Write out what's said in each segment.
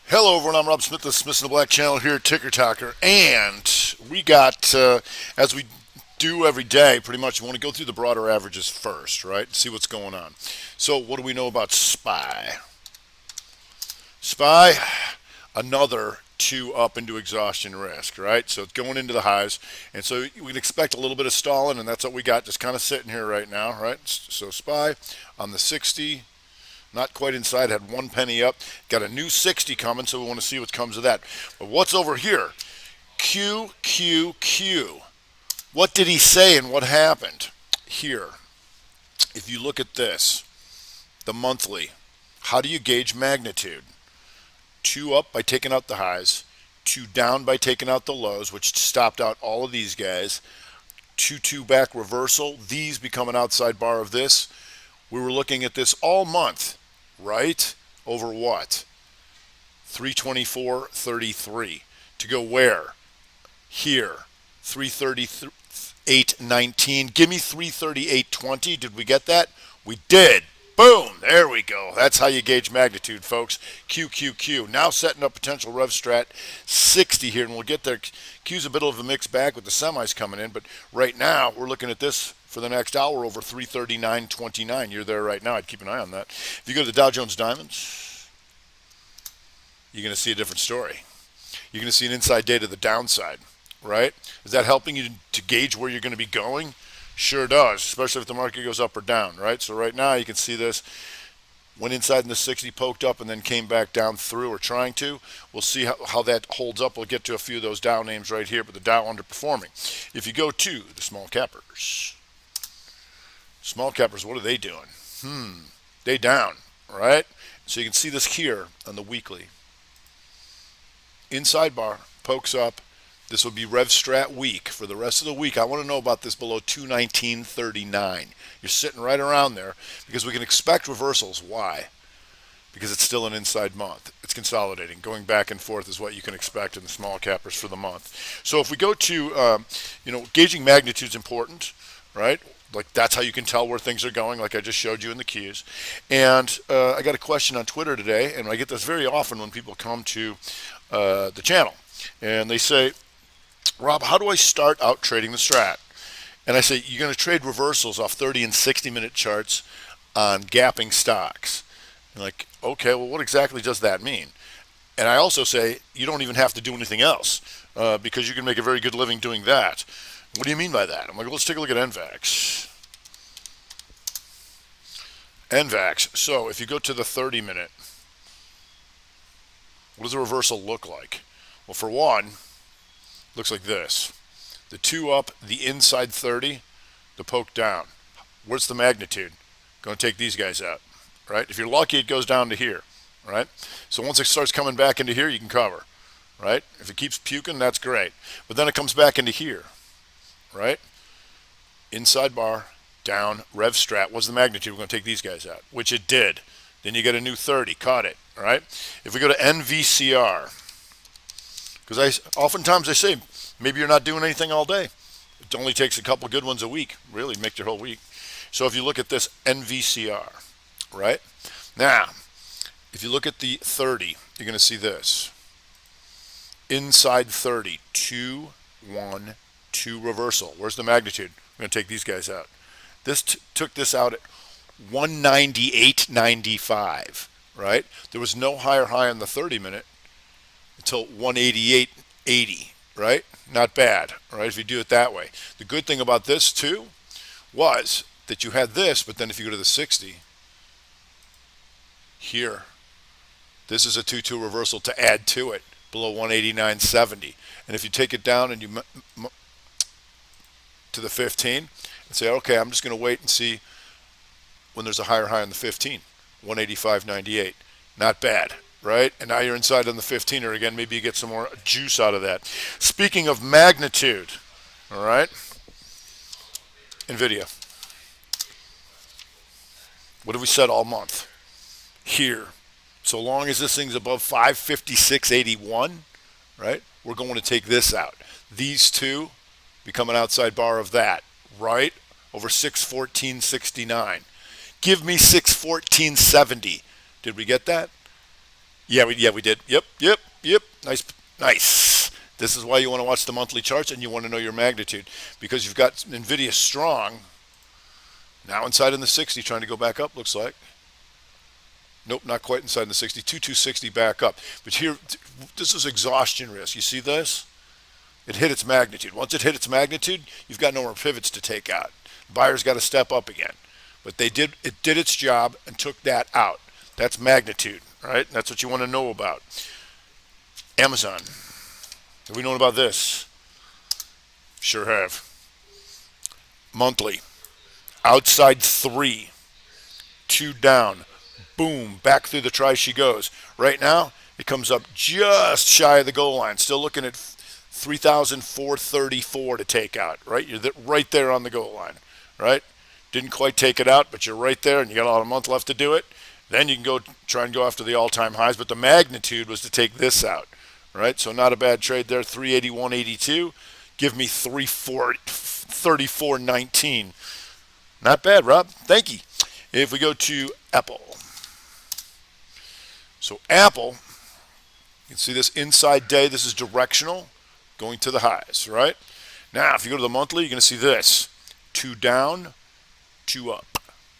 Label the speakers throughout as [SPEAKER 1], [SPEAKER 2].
[SPEAKER 1] Hello, everyone. I'm Rob Smith, the Smith and the Black Channel here at Ticker Talker, and we got, as we do every day, pretty much, we want to go through the broader averages first, right? See what's going on. So, what do we know about SPY? SPY, another two up into exhaustion risk, right? So it's going into the highs, and so we can expect a little bit of stalling, and that's what we got, just kind of sitting here right now, right? So SPY on the 60. Not quite inside, had 1 penny up. Got a new 60 coming, so we want to see what comes of that. But what's over here? Q, Q, Q. What did he say and what happened? Here, if you look at this, the monthly, how do you gauge magnitude? Two up by taking out the highs, two down by taking out the lows, which stopped out all of these guys. Two back reversal. These become an outside bar of this. We were looking at this all month, right? Over what? 324.33. To go where? Here. 338.19. Give me 338.20. Did we get that? We did. Boom. There we go. That's how you gauge magnitude, folks. QQQ. Now setting up potential rev strat 60 here, and we'll get there. Q's a bit of a mixed bag with the semis coming in, but right now we're looking at this for the next hour over 339.29. You're there right now. I'd keep an eye on that. If you go to the Dow Jones Diamonds, you're going to see a different story. You're going to see an inside day to the downside, right? Is that helping you to gauge where you're going to be going? Sure does, especially if the market goes up or down, right? So right now you can see this went inside in the 60, poked up, and then came back down through, or trying to. We'll see how that holds up. We'll get to a few of those Dow names right here, but the Dow underperforming. If you go to the small cappers, what are they doing? They down, right? So you can see this here on the weekly. Inside bar, pokes up. This will be Rev Strat week. For the rest of the week, I want to know about this below 219.39. You're sitting right around there because we can expect reversals. Why? Because it's still an inside month. It's consolidating. Going back and forth is what you can expect in the small cappers for the month. So if we go to, gauging magnitude is important, right? Like that's how you can tell where things are going, like I just showed you in the Qs. And I got a question on Twitter today, and I get this very often when people come to the channel. And they say, Rob, how do I start out trading the Strat? And I say, you're going to trade reversals off 30 and 60-minute charts on gapping stocks. And like, okay, well, what exactly does that mean? And I also say, you don't even have to do anything else because you can make a very good living doing that. What do you mean by that? I'm like, well, let's take a look at NVAX. NVAX. So if you go to the 30-minute, what does a reversal look like? Well, for one, looks like this. The two up, the inside 30, the poke down. Where's the magnitude? Going to take these guys out, right? If you're lucky, it goes down to here, right? So once it starts coming back into here, you can cover, right? If it keeps puking, that's great. But then it comes back into here, right? Inside bar, down, rev strat. What's the magnitude? We're going to take these guys out, which it did. Then you get a new 30, caught it, all right? If we go to NVCR, because oftentimes I say, maybe you're not doing anything all day. It only takes a couple good ones a week, really, to make your whole week. So if you look at this NVCR, right? Now, if you look at the 30, you're going to see this. Inside 30, 2, 1, 2 reversal. Where's the magnitude? We're going to take these guys out. This took this out at 198.95, right? There was no higher high on the 30-minute until 188.80, right? Not bad, right, if you do it that way. The good thing about this, too, was that you had this, but then if you go to the 60, here, this is a 2-2 reversal to add to it, below 189.70. And if you take it down and you to the 15 and say, okay, I'm just going to wait and see when there's a higher high on the 15, 185.98. Not bad, right? And now you're inside on the 15er again. Maybe you get some more juice out of that. Speaking of magnitude, all right, NVIDIA. What have we said all month? Here. So long as this thing's above 556.81, right, we're going to take this out. These two become an outside bar of that, right, over 614.69. Give me 614.70. Did we get that? Yeah, we did. Yep. Nice, nice. This is why you want to watch the monthly charts and you want to know your magnitude because you've got Nvidia strong now inside in the 60, trying to go back up. Looks like. Nope, not quite inside in the 60. 2260 back up. But here, this is exhaustion risk. You see this? It hit its magnitude. Once it hit its magnitude, you've got no more pivots to take out. Buyers got to step up again. But it did its job and took that out. That's magnitude, right? That's what you want to know about. Amazon. Have we known about this? Sure have. Monthly. Outside 3. 2 down. Boom. Back through the try she goes. Right now, it comes up just shy of the goal line. Still looking at 3,434 to take out, right? You're right there on the goal line, right? Didn't quite take it out, but you're right there, and you got a lot of month left to do it. Then you can go try and go after the all-time highs, but the magnitude was to take this out, right? So not a bad trade there. 381.82. Give me 34.19. Not bad, Rob. Thank you. If we go to Apple. So Apple, you can see this inside day. This is directional, going to the highs, right? Now, if you go to the monthly, you're going to see this. 2 down, 2 up,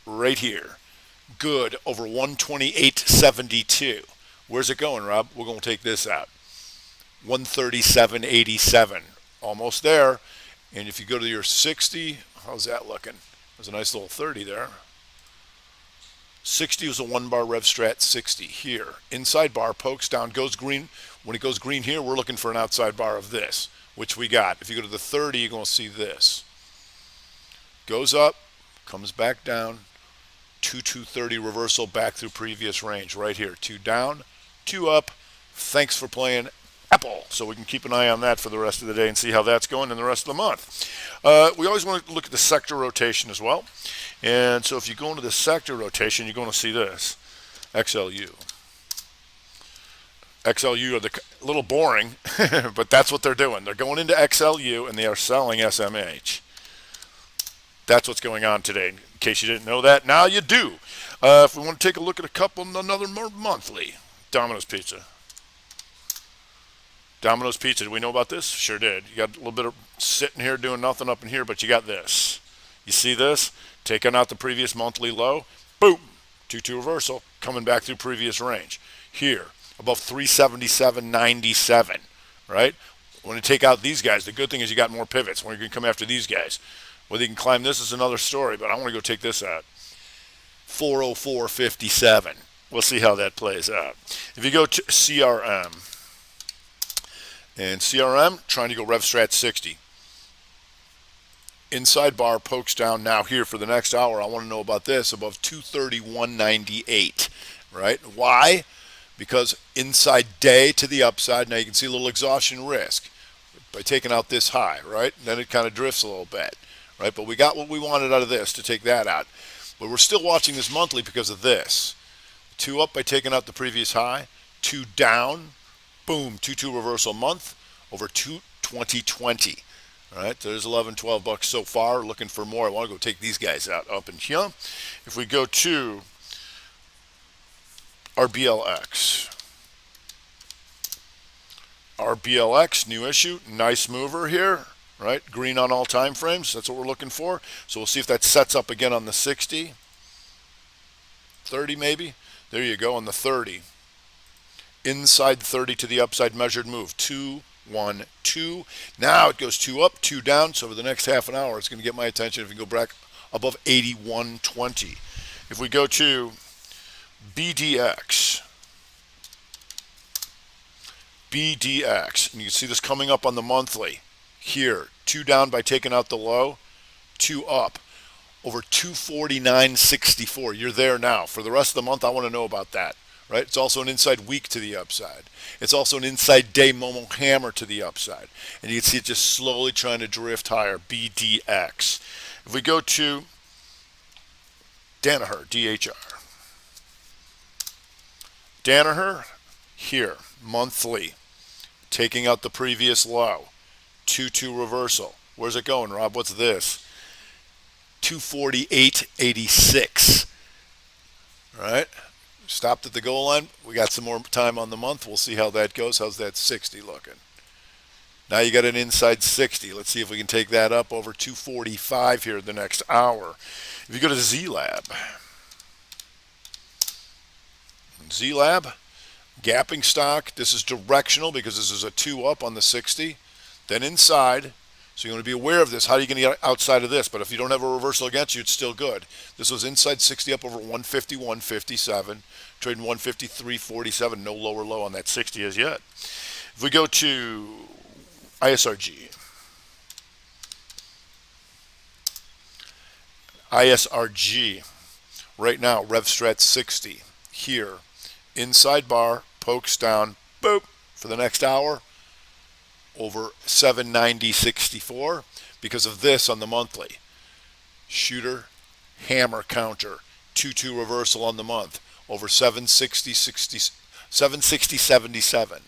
[SPEAKER 1] right here. Good, over 128.72. Where's it going, Rob? We're going to take this out. 137.87. Almost there. And if you go to your 60, how's that looking? There's a nice little 30 there. 60 was a 1-bar Rev Strat 60 here. Inside bar pokes down, goes green. When it goes green here, we're looking for an outside bar of this, which we got. If you go to the 30, you're going to see this. Goes up, comes back down, 230 reversal back through previous range right here. 2 down, 2 up. Thanks for playing Apple. So we can keep an eye on that for the rest of the day and see how that's going in the rest of the month. We always want to look at the sector rotation as well. And so if you go into the sector rotation, you're going to see this. XLU. XLU are a little boring, but that's what they're doing. They're going into XLU and they are selling SMH. That's what's going on today. In case you didn't know that, now you do. If we want to take a look at another monthly. Domino's Pizza. Domino's Pizza, did we know about this? Sure did. You got a little bit of sitting here doing nothing up in here, but you got this. You see this? Taking out the previous monthly low. Boom. 2-2 reversal. Coming back through previous range. Here. Above 377.97. Right? When you take out these guys, the good thing is you got more pivots. When you're going to come after these guys. Whether you can climb this is another story, but I want to go take this out. 404.57. We'll see how that plays out. If you go to CRM. And CRM, trying to go Rev Strat 60. Inside bar pokes down now here for the next hour. I want to know about this above 231.98, right? Why? Because inside day to the upside. Now you can see a little exhaustion risk by taking out this high, right? Then it kind of drifts a little bit, right? But we got what we wanted out of this to take that out. But we're still watching this monthly because of this. 2 up by taking out the previous high. 2 down. Boom. 2-2 reversal month over 2020. All right, there's 11, 12 bucks so far. Looking for more. I want to go take these guys out up in here. If we go to RBLX. RBLX, new issue. Nice mover here, right? Green on all time frames. That's what we're looking for. So we'll see if that sets up again on the 60. 30 maybe. There you go on the 30. Inside 30 to the upside measured move. 2, 1, 2. Now it goes 2 up, 2 down. So over the next half an hour, it's going to get my attention if we go back above 81.20. If we go to BDX. BDX. And you can see this coming up on the monthly. Here, 2 down by taking out the low, 2 up. Over 249.64. You're there now. For the rest of the month, I want to know about that. Right? It's also an inside week to the upside. It's also an inside day Momo hammer to the upside. And you can see it just slowly trying to drift higher. BDX. If we go to Danaher, DHR. Danaher, here, monthly. Taking out the previous low. 2-2 reversal. Where's it going, Rob? What's this? 248.86. Right? Stopped at the goal line. We got some more time on the month. We'll see how that goes. How's that 60 looking? Now you got an inside 60. Let's see if we can take that up over 245 here the next hour. If you go to Z-Lab, gapping stock. This is directional because this is a 2 up on the 60. Then inside. So you want to be aware of this. How are you going to get outside of this? But if you don't have a reversal against you, it's still good. This was inside 60 up over 151.57. Trading 153.47. No lower low on that 60 as yet. If we go to ISRG. ISRG. Right now, Strat 60. Here. Inside bar. Pokes down. Boop. For the next hour. Over 790.64 because of this on the monthly. Shooter, hammer counter, 2-2 reversal on the month, over 760.77.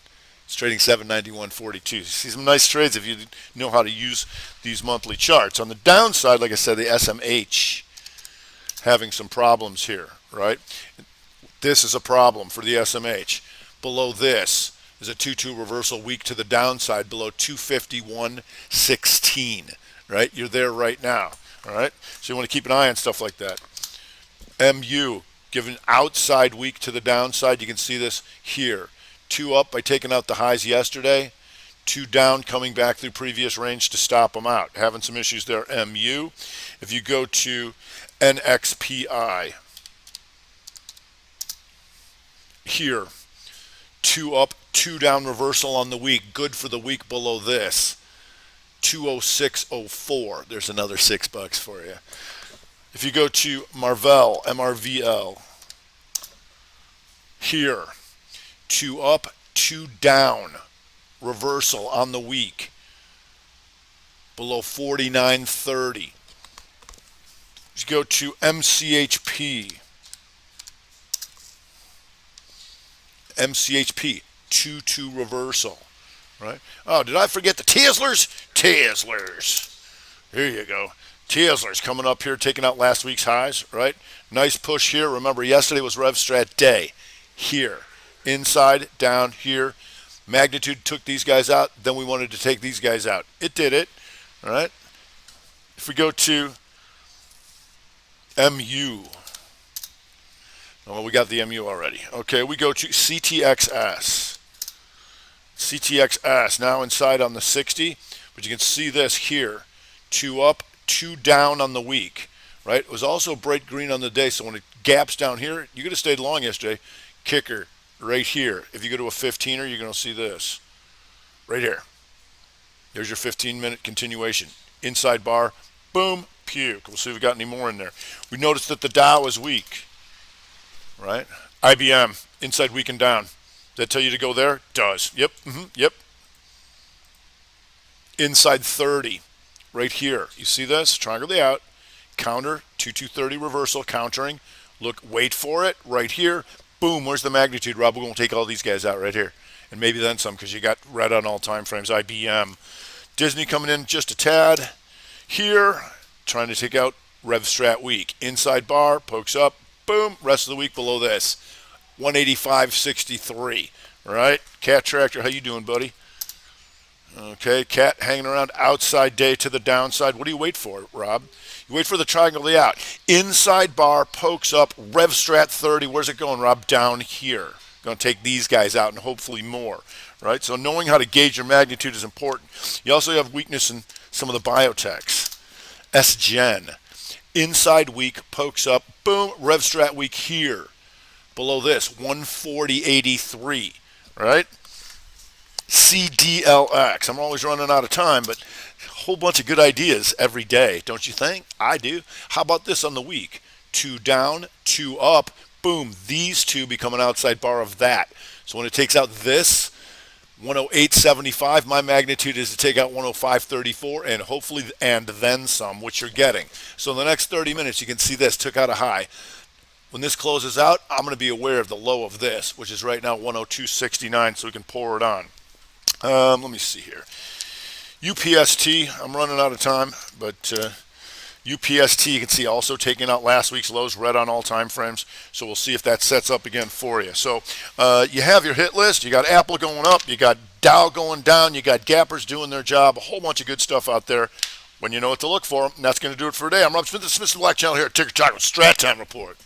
[SPEAKER 1] It's trading 791.42. See some nice trades if you know how to use these monthly charts. On the downside, like I said, the SMH having some problems here, right? This is a problem for the SMH. Below this is a 2-2 reversal weak to the downside below 251.16, right? You're there right now, all right? So you want to keep an eye on stuff like that. MU, given outside weak to the downside, you can see this here. 2 up by taking out the highs yesterday, 2 down coming back through previous range to stop them out. Having some issues there, MU. If you go to NXPI, here, 2 up, 2 down reversal on the week. Good for the week below this. 206.04. There's another $6 for you. If you go to Marvell, MRVL, here, 2 up, 2 down reversal on the week. Below 49.30. You go to MCHP. MCHP, 2-2 reversal, right? Oh, did I forget the Teslers? Teslers. Here you go. Teslers coming up here, taking out last week's highs, right? Nice push here. Remember, yesterday was Strat day. Here. Inside, down, here. Magnitude took these guys out. Then we wanted to take these guys out. It did it, all right? If we go to MU. Well, we got the MU already. Okay, we go to CTXS. CTXS now inside on the 60, but you can see this here. 2 up, 2 down on the week, right? It was also bright green on the day, so when it gaps down here, you could have stayed long yesterday. Kicker right here. If you go to a 15er, you're going to see this right here. There's your 15-minute continuation. Inside bar, boom, puke. We'll see if we got any more in there. We noticed that the Dow is weak. Right? IBM, inside weak and down. Does that tell you to go there? Does. Yep. Yep. Inside 30. Right here. You see this? Triangle the out. Counter. 2230 reversal. Countering. Look. Wait for it. Right here. Boom. Where's the magnitude, Rob? We're going to take all these guys out right here. And maybe then some because you got red on all time frames. IBM. Disney coming in just a tad. Here. Trying to take out Strat weak. Inside bar. Pokes up. Boom, rest of the week below this. 185.63, right? Cat Tractor, how you doing, buddy? Okay, Cat hanging around outside day to the downside. What do you wait for, Rob? You wait for the triangle of the out. Inside bar, pokes up, Strat 30. Where's it going, Rob? Down here. Going to take these guys out and hopefully more, right? So knowing how to gauge your magnitude is important. You also have weakness in some of the biotechs. SGen. Inside week, pokes up, boom, Strat week here. Below this, 140.83, right? CDLX. I'm always running out of time, but a whole bunch of good ideas every day, don't you think? I do. How about this on the week? 2 down, 2 up, boom, these two become an outside bar of that. So when it takes out this, 108.75, my magnitude is to take out 105.34 and hopefully and then some, which you're getting. So in the next 30 minutes, you can see this took out a high. When this closes out, I'm going to be aware of the low of this, which is right now 102.69, so we can pour it on. Let me see here. UPST, I'm running out of time, but UPST, you can see also taking out last week's lows, red on all time frames. So we'll see if that sets up again for you. So you have your hit list. You got Apple going up. You got Dow going down. You got gappers doing their job. A whole bunch of good stuff out there when you know what to look for. And that's going to do it for today. I'm Rob Smith, the Smith Black Channel here at Ticker Talk with Strat Time Report.